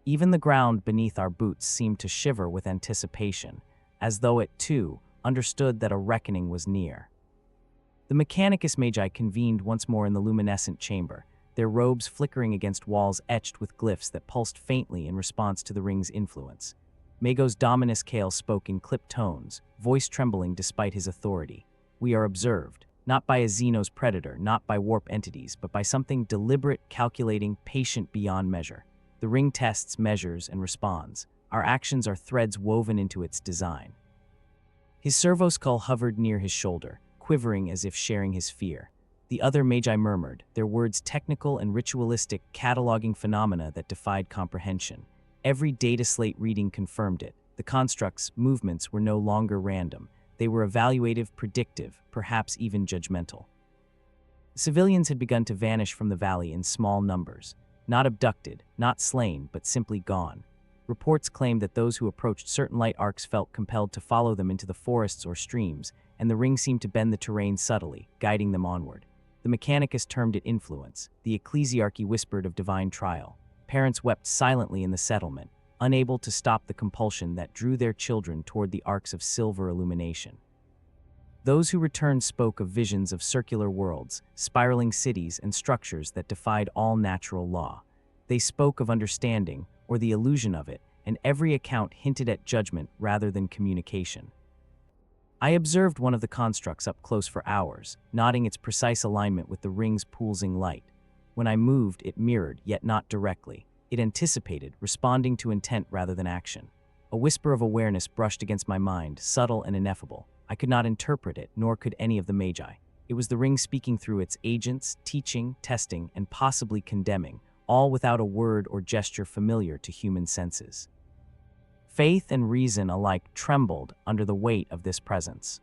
Even the ground beneath our boots seemed to shiver with anticipation, as though it, too, understood that a reckoning was near. The Mechanicus Magi convened once more in the luminescent chamber, their robes flickering against walls etched with glyphs that pulsed faintly in response to the ring's influence. Mago's Dominus Kale spoke in clipped tones, voice trembling despite his authority. "We are observed, not by a Xenos predator, not by warp entities, but by something deliberate, calculating, patient beyond measure. The ring tests, measures, and responds. Our actions are threads woven into its design." His servo skull hovered near his shoulder, quivering as if sharing his fear. The other magi murmured, their words technical and ritualistic, cataloging phenomena that defied comprehension. Every data slate reading confirmed it. The construct's movements were no longer random. They were evaluative, predictive, perhaps even judgmental. Civilians had begun to vanish from the valley in small numbers. Not abducted, not slain, but simply gone. Reports claimed that those who approached certain light arcs felt compelled to follow them into the forests or streams, and the ring seemed to bend the terrain subtly, guiding them onward. The Mechanicus termed it influence. The ecclesiarchy whispered of divine trial. Parents wept silently in the settlement, unable to stop the compulsion that drew their children toward the arcs of silver illumination. Those who returned spoke of visions of circular worlds, spiraling cities, and structures that defied all natural law. They spoke of understanding, or the illusion of it, and every account hinted at judgment rather than communication. I observed one of the constructs up close for hours, noting its precise alignment with the ring's pulsing light. When I moved, it mirrored, yet not directly. It anticipated, responding to intent rather than action. A whisper of awareness brushed against my mind, subtle and ineffable. I could not interpret it, nor could any of the magi. It was the ring speaking through its agents, teaching, testing, and possibly condemning, all without a word or gesture familiar to human senses. Faith and reason alike trembled under the weight of this presence.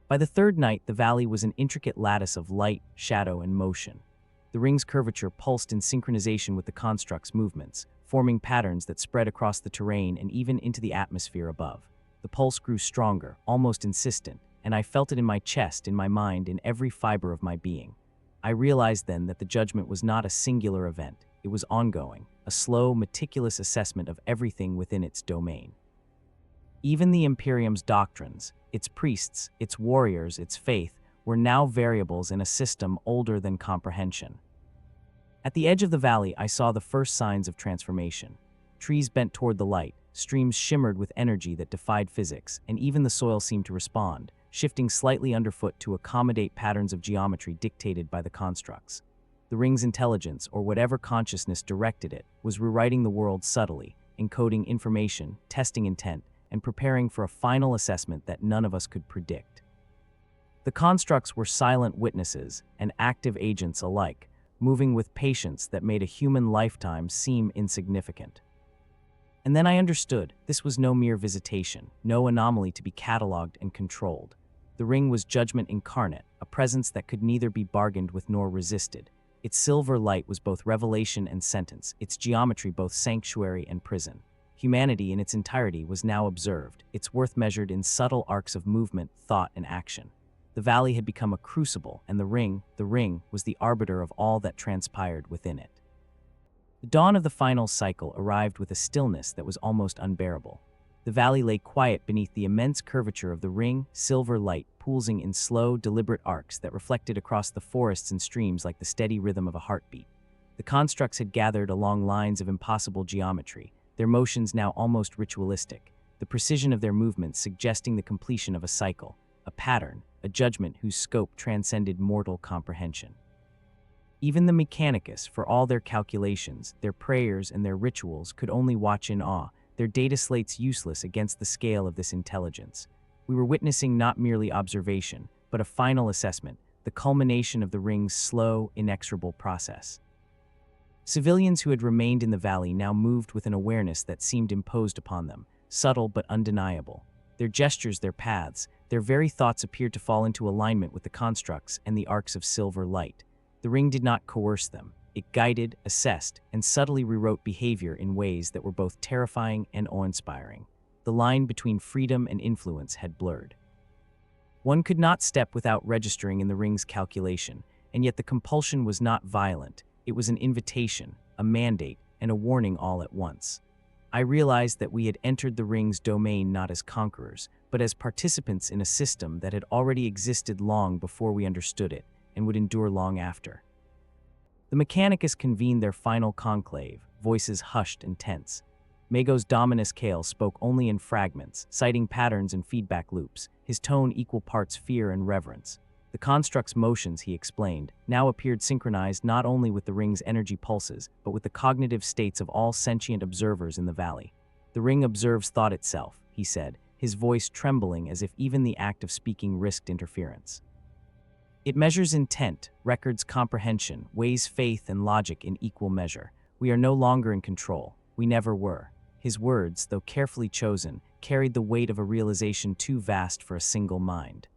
By the third night, the valley was an intricate lattice of light, shadow, and motion. The ring's curvature pulsed in synchronization with the construct's movements, forming patterns that spread across the terrain and even into the atmosphere above. The pulse grew stronger, almost insistent, and I felt it in my chest, in my mind, in every fiber of my being. I realized then that the judgment was not a singular event. It was ongoing, a slow, meticulous assessment of everything within its domain. Even the Imperium's doctrines, its priests, its warriors, its faith, were now variables in a system older than comprehension. At the edge of the valley, I saw the first signs of transformation. Trees bent toward the light, streams shimmered with energy that defied physics, and even the soil seemed to respond, shifting slightly underfoot to accommodate patterns of geometry dictated by the constructs. The ring's intelligence, or whatever consciousness directed it, was rewriting the world subtly, encoding information, testing intent, and preparing for a final assessment that none of us could predict. The constructs were silent witnesses and active agents alike, moving with patience that made a human lifetime seem insignificant. And then I understood, this was no mere visitation, no anomaly to be cataloged and controlled. The ring was judgment incarnate, a presence that could neither be bargained with nor resisted. Its silver light was both revelation and sentence, its geometry both sanctuary and prison. Humanity in its entirety was now observed, its worth measured in subtle arcs of movement, thought, and action. The valley had become a crucible, and the ring, was the arbiter of all that transpired within it. The dawn of the final cycle arrived with a stillness that was almost unbearable. The valley lay quiet beneath the immense curvature of the ring, silver light pulsing in slow, deliberate arcs that reflected across the forests and streams like the steady rhythm of a heartbeat. The constructs had gathered along lines of impossible geometry, their motions now almost ritualistic, the precision of their movements suggesting the completion of a cycle, a pattern, a judgment whose scope transcended mortal comprehension. Even the Mechanicus, for all their calculations, their prayers, and their rituals, could only watch in awe, their data slates useless against the scale of this intelligence. We were witnessing not merely observation, but a final assessment, the culmination of the ring's slow, inexorable process. Civilians who had remained in the valley now moved with an awareness that seemed imposed upon them, subtle but undeniable. Their gestures, their paths, their very thoughts appeared to fall into alignment with the constructs and the arcs of silver light. The ring did not coerce them. It guided, assessed, and subtly rewrote behavior in ways that were both terrifying and awe-inspiring. The line between freedom and influence had blurred. One could not step without registering in the ring's calculation, and yet the compulsion was not violent. It was an invitation, a mandate, and a warning all at once. I realized that we had entered the ring's domain not as conquerors, but as participants in a system that had already existed long before we understood it, and would endure long after. The Mechanicus convened their final conclave, voices hushed and tense. Mago's Dominus Kale spoke only in fragments, citing patterns and feedback loops, his tone equal parts fear and reverence. The construct's motions, he explained, now appeared synchronized not only with the ring's energy pulses, but with the cognitive states of all sentient observers in the valley. The ring observes thought itself, he said, his voice trembling as if even the act of speaking risked interference. It measures intent, records comprehension, weighs faith and logic in equal measure. We are no longer in control. We never were. His words, though carefully chosen, carried the weight of a realization too vast for a single mind.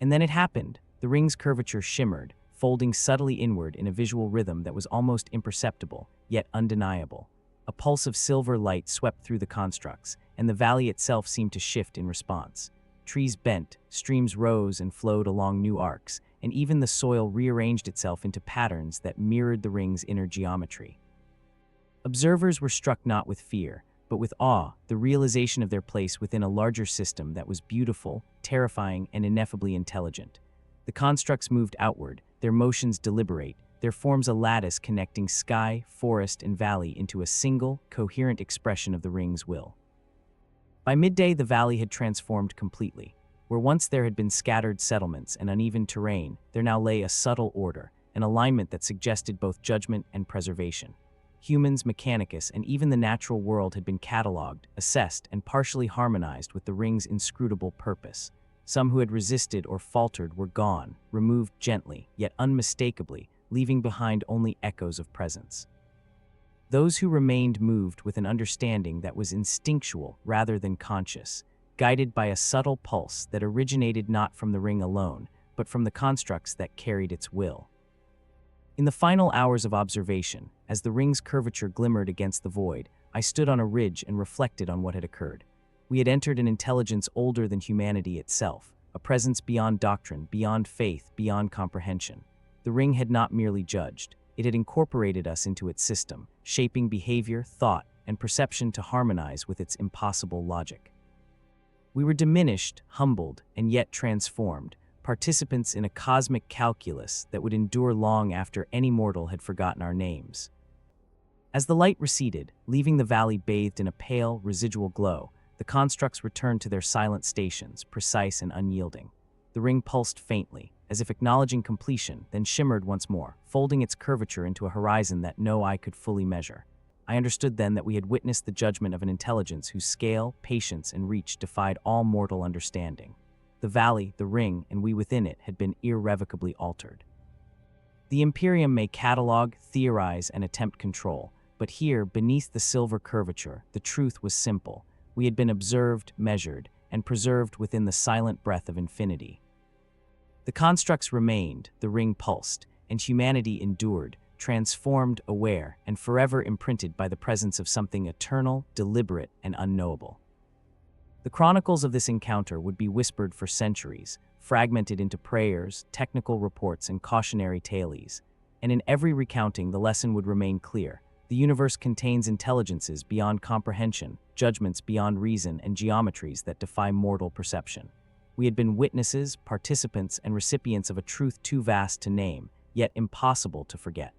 And then it happened. The ring's curvature shimmered, folding subtly inward in a visual rhythm that was almost imperceptible, yet undeniable. A pulse of silver light swept through the constructs, and the valley itself seemed to shift in response. Trees bent, streams rose and flowed along new arcs, and even the soil rearranged itself into patterns that mirrored the ring's inner geometry. Observers were struck not with fear, but with awe, the realization of their place within a larger system that was beautiful, terrifying, and ineffably intelligent. The constructs moved outward, their motions deliberate, their forms a lattice connecting sky, forest, and valley into a single, coherent expression of the ring's will. By midday, the valley had transformed completely. Where once there had been scattered settlements and uneven terrain, there now lay a subtle order, an alignment that suggested both judgment and preservation. Humans, Mechanicus, and even the natural world had been catalogued, assessed, and partially harmonized with the ring's inscrutable purpose. Some who had resisted or faltered were gone, removed gently, yet unmistakably, leaving behind only echoes of presence. Those who remained moved with an understanding that was instinctual rather than conscious, guided by a subtle pulse that originated not from the ring alone, but from the constructs that carried its will. In the final hours of observation, as the ring's curvature glimmered against the void, I stood on a ridge and reflected on what had occurred. We had entered an intelligence older than humanity itself, a presence beyond doctrine, beyond faith, beyond comprehension. The ring had not merely judged, it had incorporated us into its system, shaping behavior, thought, and perception to harmonize with its impossible logic. We were diminished, humbled, and yet transformed, participants in a cosmic calculus that would endure long after any mortal had forgotten our names. As the light receded, leaving the valley bathed in a pale, residual glow, the constructs returned to their silent stations, precise and unyielding. The ring pulsed faintly, as if acknowledging completion, then shimmered once more, folding its curvature into a horizon that no eye could fully measure. I understood then that we had witnessed the judgment of an intelligence whose scale, patience, and reach defied all mortal understanding. The valley, the ring, and we within it had been irrevocably altered. The Imperium may catalog, theorize, and attempt control, but here, beneath the silver curvature, the truth was simple. We had been observed, measured, and preserved within the silent breath of infinity. The constructs remained, the ring pulsed, and humanity endured, transformed, aware, and forever imprinted by the presence of something eternal, deliberate, and unknowable. The chronicles of this encounter would be whispered for centuries, fragmented into prayers, technical reports, and cautionary tales. And in every recounting, the lesson would remain clear. The universe contains intelligences beyond comprehension, judgments beyond reason, and geometries that defy mortal perception. We had been witnesses, participants, and recipients of a truth too vast to name, yet impossible to forget.